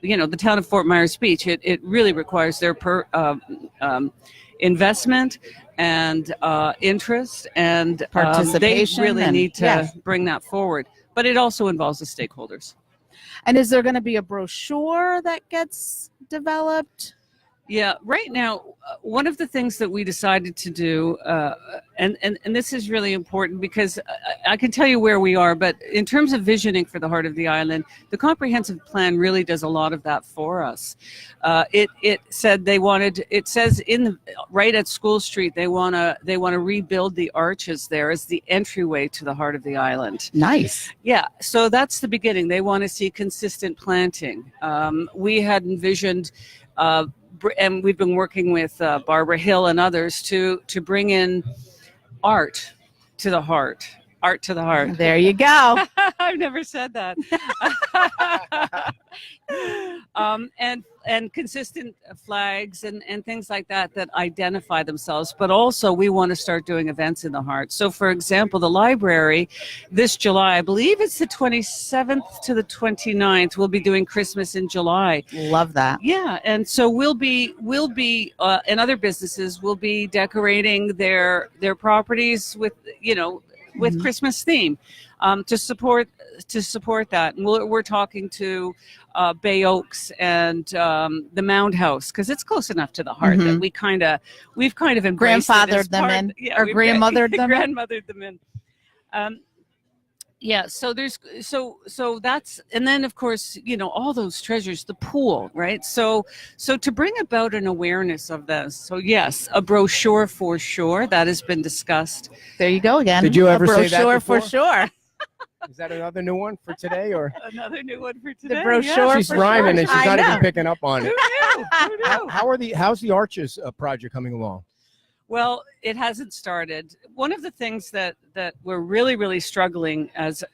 The town of Fort Myers Beach. It really requires their investment and interest and participation. They really need to bring that forward. But it also involves the stakeholders. And is there going to be a brochure that gets developed? Yeah, right now, one of the things that we decided to do, and this is really important because I can tell you where we are, but in terms of visioning for the heart of the island, the comprehensive plan really does a lot of that for us. It said it says right at School Street, they want to rebuild the arches there as the entryway to the heart of the island. Nice. Yeah, so that's the beginning. They want to see consistent planting. We had envisioned, and we've been working with Barbara Hill and others to bring in art to the heart. Art to the heart. There you go. I've never said that. And consistent flags and things like that identify themselves. But also we want to start doing events in the heart. So for example, the library this July, I believe it's the 27th to the 29th, we'll be doing Christmas in July. Love that. Yeah, and so we'll be and other businesses will be decorating their properties with with Christmas theme to support that. And we're talking to Bay Oaks and the Mound House because it's close enough to the heart that we've kind of embraced grandfathered them in, or grandmothered them in. Grandmothered them in. Yeah, so that's, and then of course, all those treasures, the pool, right? So to bring about an awareness of this. So yes, a brochure for sure, that has been discussed. There you go again. Did you ever say that brochure before? For sure? Is that another new one for today, or Another new one for today? The brochure. she's for rhyming sure. and she's not even picking up on Who it? knew? Who knew? How's the Arches project coming along? Well, it hasn't started. One of the things that we're really, really struggling as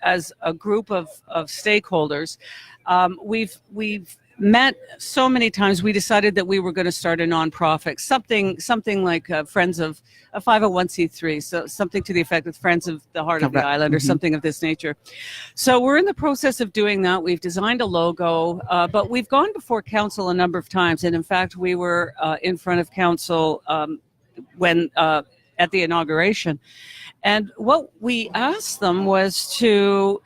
a group of stakeholders, we've met so many times. We decided that we were going to start a nonprofit, something like Friends of a 501c3, so something to the effect of Friends of the Heart of the Island or something of this nature. So we're in the process of doing that. We've designed a logo, but we've gone before council a number of times, and in fact, we were in front of council when at the inauguration, and what we asked them was to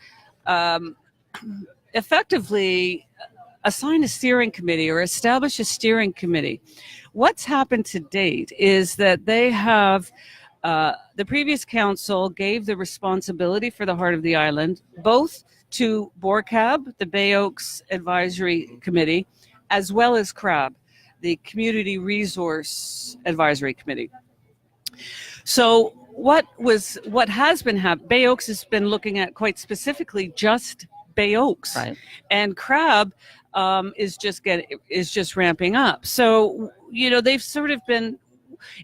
effectively assign a steering committee or establish a steering committee. What's happened to date is that they have The previous council gave the responsibility for the heart of the island both to BORCAB, the Bay Oaks Advisory Committee, as well as CRAB, the Community Resource Advisory Committee. So what has been happening, Bay Oaks has been looking at quite specifically just Bay Oaks, Right. and CRAB is just ramping up. So they've sort of been.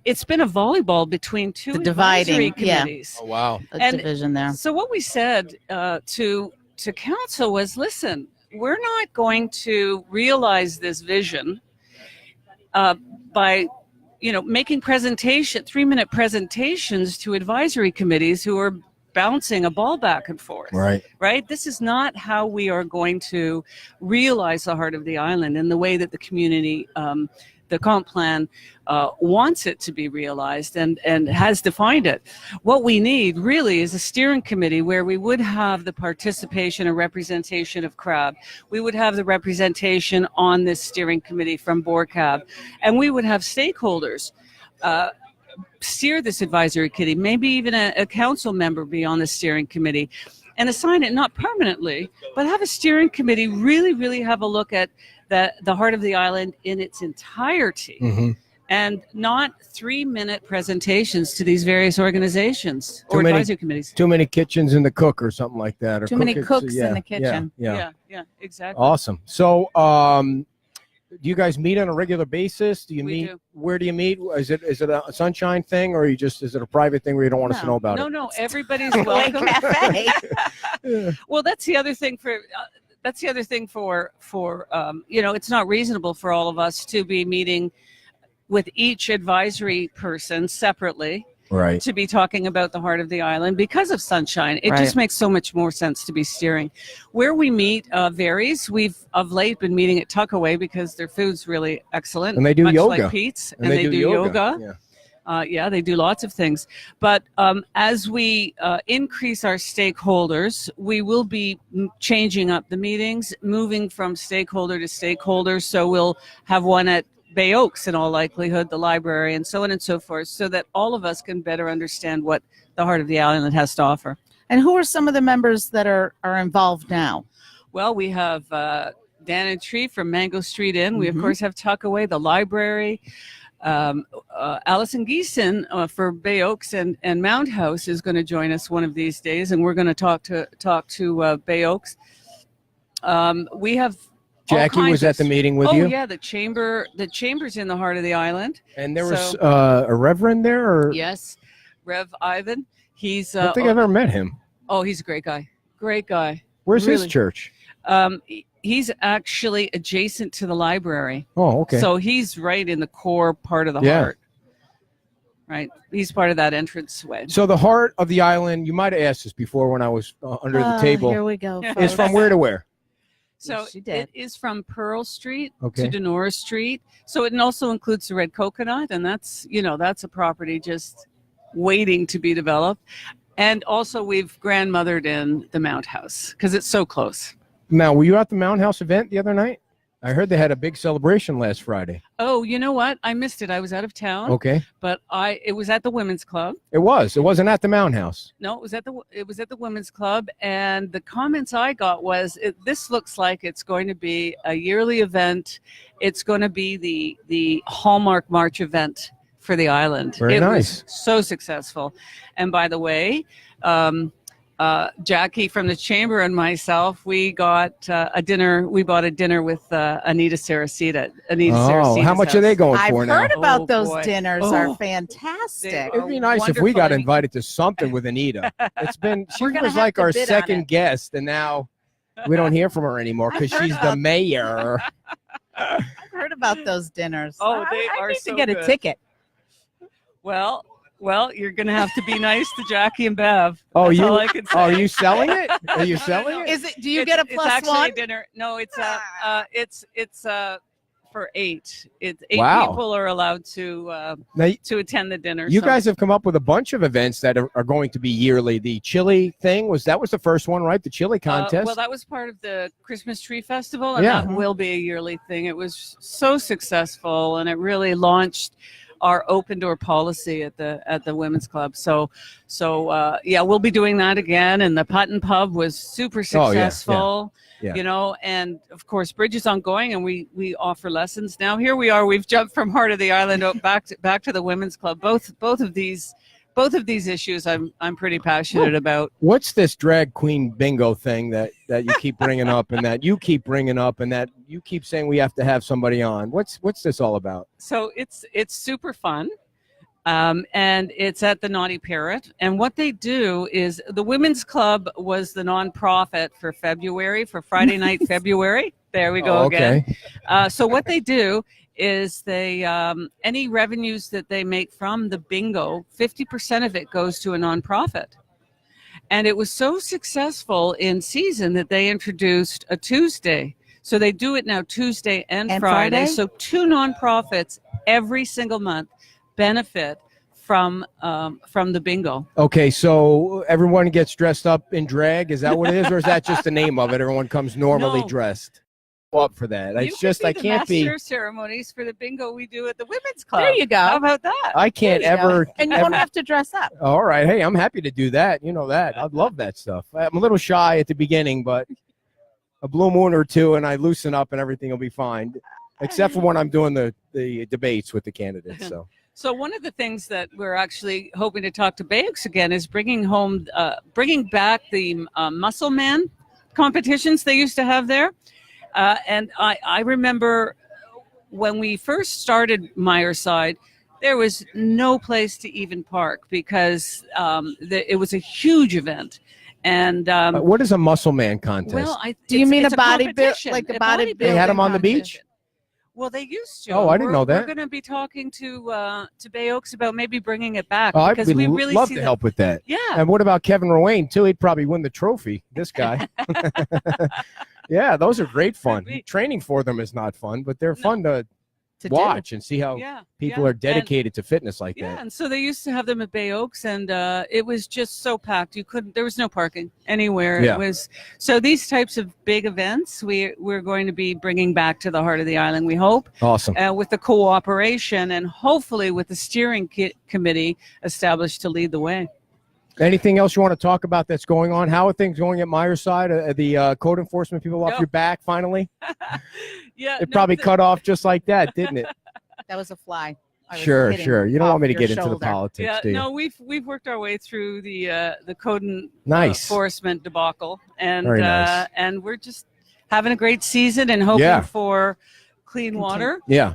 It's been a volleyball between two advisory committees. Oh wow. A division there. So what we said to council was, listen, we're not going to realize this vision by making 3-minute presentations to advisory committees who are bouncing a ball back and forth. Right. This is not how we are going to realize the heart of the island in the way that the community, the comp plan wants it to be realized and has defined it. What we need really is a steering committee where we would have the participation and representation of CRAB. We would have the representation on this steering committee from BORCAB, and we would have stakeholders steer this advisory committee, maybe even a council member be on the steering committee, and assign it not permanently, but have a steering committee really have a look at the heart of the island in its entirety, and not 3-minute presentations to these various organizations or advisory committees. Too many kitchens in the cook or something like that. Or Too many cooks in the kitchen. Yeah, exactly. Awesome. So, do you guys meet on a regular basis? Do you We meet? do. Where do you meet? Is it a sunshine thing, or is it a private thing where you don't want us to know about it? No, everybody's welcome. Cafe. Well, that's the other thing for. It's not reasonable for all of us to be meeting with each advisory person separately, Right. to be talking about the heart of the island because of sunshine. It just makes so much more sense to be steering. Where we meet varies. We've of late been meeting at Tuckaway because their food's really excellent. And they do much yoga. like Pete's, and they do yoga. They do lots of things. But as we increase our stakeholders, we will be changing up the meetings, moving from stakeholder to stakeholder. So we'll have one at Bay Oaks in all likelihood, the library, and so on and so forth, so that all of us can better understand what the heart of the island has to offer. And who are some of the members that are involved now? Well, we have Dan and Tree from Mango Street Inn. We, of course, have Tuckaway, the library. Allison Geeson for Bay Oaks and Mound House is going to join us one of these days, and we're going to talk to Bay Oaks. We have Jackie was at the meeting with you. Oh yeah, the chamber's in the heart of the island. And there was a reverend there, or yes, Rev Ivan. He's I don't think I've ever met him. Oh, he's a great guy. Great guy. Where's really. his church? He's actually adjacent to the library. Oh, okay. So he's right in the core part of the heart. Right. He's part of that entranceway. So the heart of the island, you might have asked this before when I was under the table. Here we go. Is from where to where? So it is from Pearl Street Okay. to Denora Street. So it also includes the Red Coconut, and that's a property just waiting to be developed. And also we've grandmothered in the Mount House because it's so close. Now, were you at the Mound House event the other night? I heard they had a big celebration last Friday. Oh, you know what? I missed it. I was out of town. Okay. But it was at the Women's Club. It wasn't at the Mound House. No, it was at the Women's Club, and the comments I got was, this looks like it's going to be a yearly event. It's going to be the Hallmark March event for the island. Very nice. It was so successful. And by the way, Jackie from the chamber and myself, we got a dinner. We bought a dinner with Anita Saracita. How much are they going for I've now? heard about those boy. dinners Oh. are fantastic. It'd be nice if we Wonderful. got invited to something with Anita. She We're gonna was have like to our bid on second it. guest, and now we don't hear from her anymore because she's the mayor. I've heard about those dinners. Oh, they I are need so to get good. a ticket. Well, you're going to have to be nice to Jackie and Bev. Oh, That's all I can say. are you selling it? Are you selling it? Is it? Do you get a It's plus actually one? a dinner. No, it's for 8. It's 8 Wow. people are allowed to Now, to attend the dinner. you so- guys have come up with a bunch of events that are going to be yearly. The chili thing was the first one, right? The chili contest. Well, that was part of the Christmas Tree Festival, and Yeah. that will be a yearly thing. It was so successful, and it really launched our open door policy at the women's club. So yeah, we'll be doing that again. And the Putt and Pub was super successful. Yeah. You know, and of course, Bridge is ongoing, and we offer lessons now. Here we are. We've jumped from Heart of the Island back to the women's club. Both of these issues I'm pretty passionate about. What's this drag queen bingo thing that you keep bringing up, and that you keep bringing up, and that you keep saying we have to have somebody on? What's this all about? So it's super fun. And it's at the Naughty Parrot. And what they do is the Women's Club was the nonprofit for February, for Friday night February. There we go again. So what they do is they any revenues that they make from the bingo, 50% of it goes to a nonprofit. And it was so successful in season that they introduced a Tuesday. So they do it now Tuesday and Friday. So 2 nonprofits every single month benefit from the bingo. Okay, so everyone gets dressed up in drag. Is that what it is, or is that just the name of it? Everyone comes normally dressed. Up for that. It's just I can't be. Master ceremonies for the bingo we do at the women's club. There you go. How about that? I can't ever. And you don't have to dress up. All right. Hey, I'm happy to do that. You know that. I love that stuff. I'm a little shy at the beginning, but a blue moon or two, and I loosen up, and everything will be fine. Except for when I'm doing the debates with the candidates. So one of the things that we're actually hoping to talk to Bayeux again is bringing back the Muscle Man competitions they used to have there. And I remember when we first started Myerside, there was no place to even park because it was a huge event. And what is a Muscle Man contest? Well, do you mean a body build, like a body building? They had them on the beach? Well, they used to. Oh, I didn't know that. We're going to be talking to Bayeux about maybe bringing it back because we really love see to help with that. Yeah. And what about Kevin Rowan too? He'd probably win the trophy. This guy. Yeah, those are great fun. Training for them is not fun, but they're fun to watch and see how people are dedicated to fitness like that. Yeah, and so they used to have them at Bayeux, and it was just so packed. There was no parking anywhere. Yeah. It was so these types of big events we're going to be bringing back to the Heart of the Island. We hope. Awesome. With the cooperation and hopefully with the steering committee established to lead the way. Anything else you want to talk about that's going on? How are things going at Myerside? The code enforcement people off your back finally? Yeah. It probably cut off just like that, didn't it? That was a fly. Sure. You don't want me to get into the politics, yeah, do you? No, we've worked our way through the code enforcement debacle, and nice. And we're just having a great season and hoping for clean water. Yeah.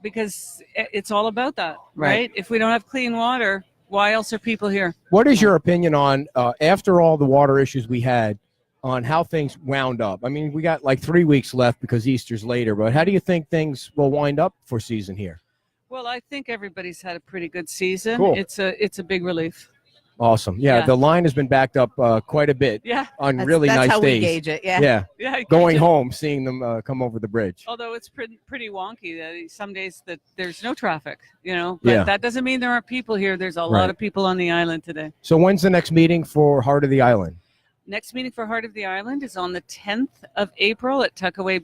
Because it's all about that, right? If we don't have clean water, why else are people here? What is your opinion on, after all the water issues we had, on how things wound up? I mean, we got like 3 weeks left because Easter's later, but how do you think things will wind up for season here? Well, I think everybody's had a pretty good season. Cool. It's a big relief. Awesome. Yeah, the line has been backed up quite a bit. Yeah. On really that's nice how days. We gauge it. Yeah. Yeah. Going home, seeing them come over the bridge. Although it's pretty wonky. Some days that there's no traffic, But that doesn't mean there aren't people here. There's a lot of people on the island today. So when's the next meeting for Heart of the Island? Next meeting for Heart of the Island is on the 10th of April at Tuckaway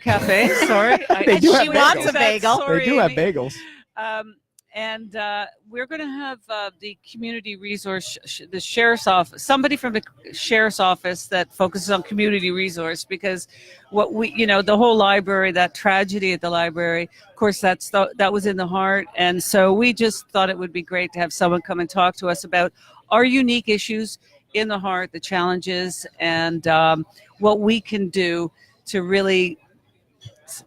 Cafe. Sorry. She wants a bagel. Sorry, they do have Amy. bagels. And we're going to have the community resource, the sheriff's office, somebody from the sheriff's office that focuses on community resource, because what the whole library, that tragedy at the library, of course, that was in the heart. And so we just thought it would be great to have someone come and talk to us about our unique issues in the heart, the challenges, and what we can do to really,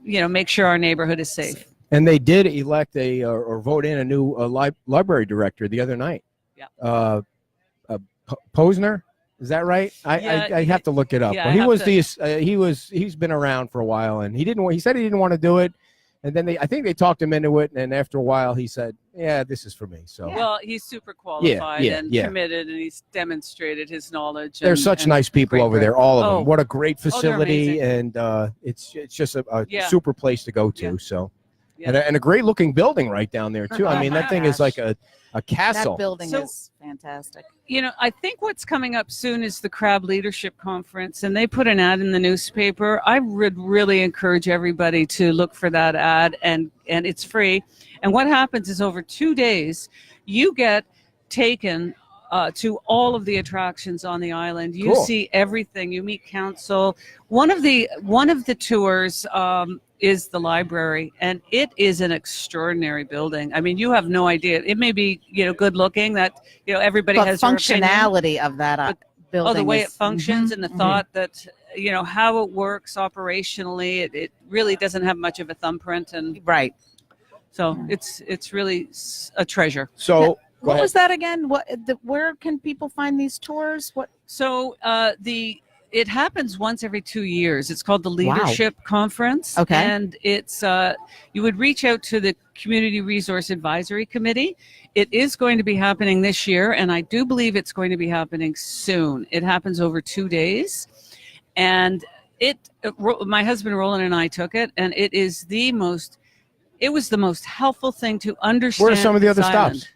make sure our neighborhood is safe. And they did elect or vote in a new library director the other night. Yeah. Posner, is that right? I have to look it up. Yeah, but he's been around for a while, and he said he didn't want to do it, and then I think they talked him into it, and after a while he said, "Yeah, this is for me." So well, he's super qualified and committed, and he's demonstrated his knowledge. They're such nice people over there, all of them. What a great facility, and it's just a super place to go to. Yeah. So. Yeah. And a great looking building right down there too. I mean, that thing is like a castle. That building So- is fantastic. I think what's coming up soon is the Crab Leadership Conference, and they put an ad in the newspaper. I would really encourage everybody to look for that ad, and it's free. And what happens is over 2 days, you get taken to all of the attractions on the island. You Cool. see everything. You meet council. One of the tours is the library, and it is an extraordinary building. I mean, you have no idea. It may be good looking, that everybody But has their opinion. functionality of that building. The way is- it functions Mhm, and the mhm. thought that how it works operationally, it really doesn't have much of a thumbprint, and Right. so it's really a treasure. So go What ahead. was that again? Where can people find these tours? What? So it happens once every 2 years. It's called the Leadership Conference. Okay. And it's you would reach out to the Community Resource Advisory Committee. It is going to be happening this year, and I do believe it's going to be happening soon. It happens over 2 days, and my husband Roland and I took it, and it was the most helpful thing to understand. Where are some of the other this island. stops?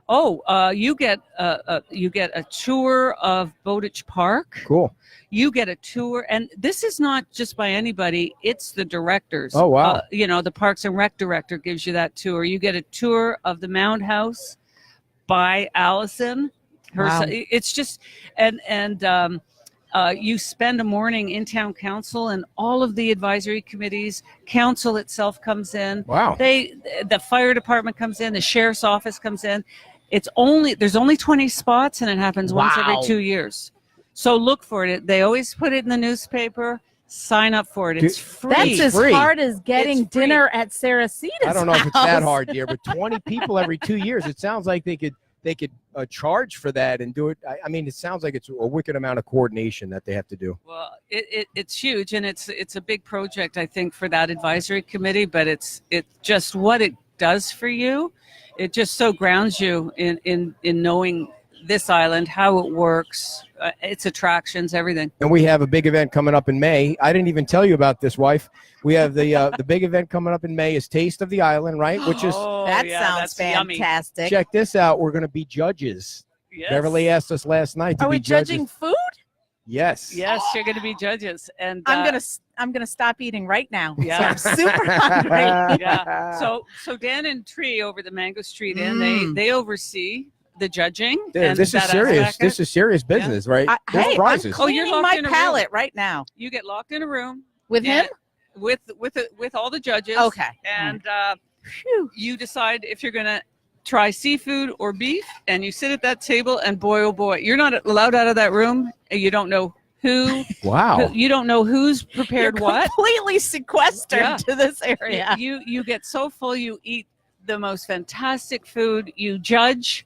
Oh, you get a tour of Bowditch Park. Cool. You get a tour, and this is not just by anybody. It's the directors. Oh, wow. The Parks and Rec director gives you that tour. You get a tour of the Mound House by Allison. Wow. It's just and you spend a morning in town council, and all of the advisory committees. Council itself comes in. Wow. The fire department comes in. The sheriff's office comes in. There's only 20 spots, and it happens once every Wow. 2 years. So look for it. They always put it in the newspaper. Sign up for it. It's free. That's as free. hard as getting It's free. dinner at Saracita's. I don't know if it's that house. hard, dear, but 20 people every 2 years. It sounds like they could charge for that and do it. I mean, it sounds like it's a wicked amount of coordination that they have to do. Well, it's huge, and it's a big project, I think, for that advisory committee. But it's just what it does for you. It just so grounds you in knowing this island, how it works, its attractions, everything. And we have a big event coming up in May. I didn't even tell you about this, wife. We have the big event coming up in May is Taste of the Island, right? Which is That sounds that's yummy. fantastic. check this out. We're going to be judges. Yes. Beverly asked us last night to Are be we judging judges. food? Yes. Yes, you're going to be judges, and I'm gonna stop eating right now. Yeah. I'm super hungry. Yeah. So Dan and Tree over the Mango Street Inn, they oversee the judging. Dude, and this is that serious. aspect. This is serious business, right? There's Hey, prizes. I'm Oh, you're cleaning locked my in a room. palate right now. You get locked in a room With Yeah. him? with all the judges. Okay. And Phew. you decide if you're going to try seafood or beef, and you sit at that table, and boy, oh boy, you're not allowed out of that room, and you don't know Wow. you don't know who's prepared You're what. completely sequestered Yeah. to this area. You get so full, you eat the most fantastic food, you judge,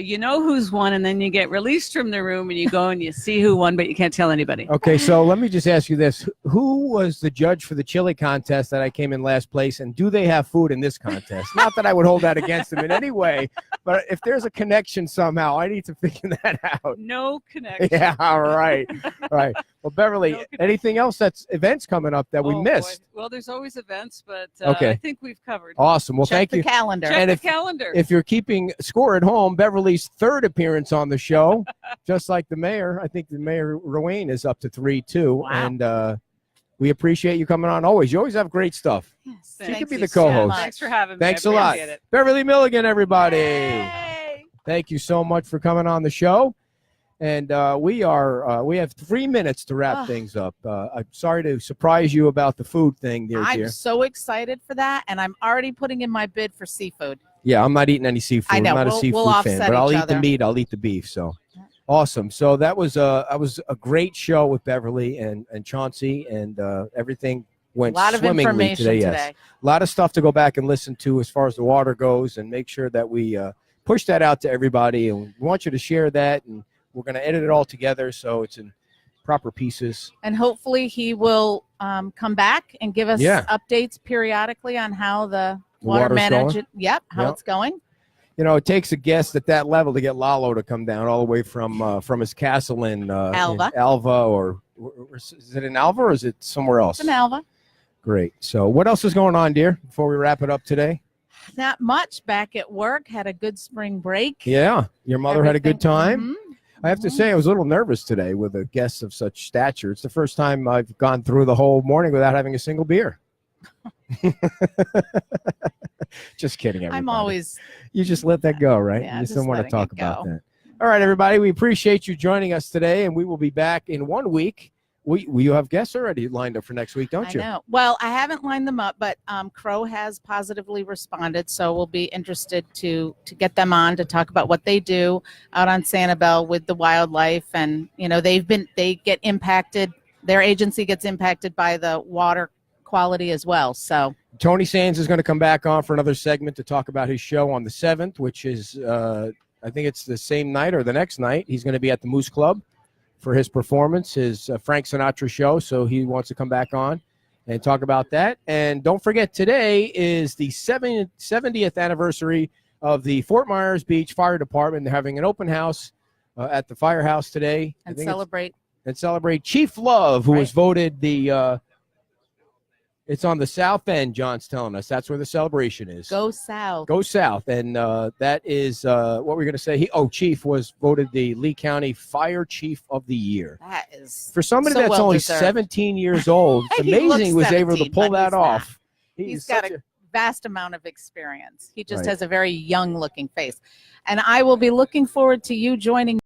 you know who's won, and then you get released from the room and you go and you see who won, but you can't tell anybody. Okay, so let me just ask you this. Who was the judge for the chili contest that I came in last place, and do they have food in this contest? Not that I would hold that against them in any way, but if there's a connection somehow, I need to figure that out. No connection. Yeah, all right. All right. Well, Beverly, No connection. anything else that's events coming up that we Oh, missed? boy. Well, there's always events, but Okay. I think we've covered. Awesome. Well, Check thank the you. calendar. Check And the if- calendar. If you're keeping score at home, Beverly's third appearance on the show, just like the mayor. I think the mayor, Rowan, is up to 3 too. Wow. And we appreciate you coming on always. You always have great stuff. Yes, She thank could be you the so co-host. much. Thanks for having me. Thanks I a lot. appreciate it. Beverly Milligan, everybody. Yay. Thank you so much for coming on the show. And we have 3 minutes to wrap Ugh. things up. I'm sorry to surprise you about the food thing, dear. I'm so excited for that, and I'm already putting in my bid for seafood. Yeah, I'm not eating any seafood. I know. I'm not a We'll seafood fan, offset but I'll each eat the other. meat. I'll eat the beef. So awesome. So that was a great show with Beverly and Chauncey, and everything A went lot of swimmingly information today. today. Yes, a lot of stuff to go back and listen to as far as the water goes, and make sure that we push that out to everybody. And we want you to share that, and we're going to edit it all together so it's in proper pieces. And hopefully he will come back and give us Yeah. updates periodically on how the water water's management. Yep, how Yep. it's going. You know, it takes a guest at that level to get Lalo to come down all the way from his castle in Alva. Alva, or is it in Alva or is it somewhere else? It's an Alva. Great. So what else is going on, dear, before we wrap it up today? Not much. Back at work, had a good spring break. Yeah. Your mother had a good time? Mhm. I have to say I was a little nervous today with a guest of such stature. It's the first time I've gone through the whole morning without having a single beer. Just kidding, everybody. I'm always. You just let that go, right? Yeah, You just just don't want to letting talk it about go. that. All right, everybody. We appreciate you joining us today, and we will be back in 1 week. You have guests already lined up for next week, don't you? I know. Well, I haven't lined them up, but Crow has positively responded, so we'll be interested to get them on to talk about what they do out on Sanibel with the wildlife, and they get impacted. Their agency gets impacted by the water quality as well. So Tony Sands is going to come back on for another segment to talk about his show on the 7th, which is I think it's the same night or the next night. He's going to be at the Moose Club for his performance, his Frank Sinatra show. So he wants to come back on and talk about that. And don't forget, today is the 70th anniversary of the Fort Myers Beach Fire Department. They're having an open house at the firehouse today. and celebrate. Celebrate Chief Love, who Right. was voted the it's on the south end, John's telling us. That's where the celebration is. Go South. Go South. And that is what we're going to say. Chief was voted the Lee County Fire Chief of the Year. That is For somebody so that's well only deserved. 17 years old, it's He amazing looks he was able to 17, pull but that he's not. off. He's got such a vast amount of experience. He just Right. has a very young looking face. And I will be looking forward to you joining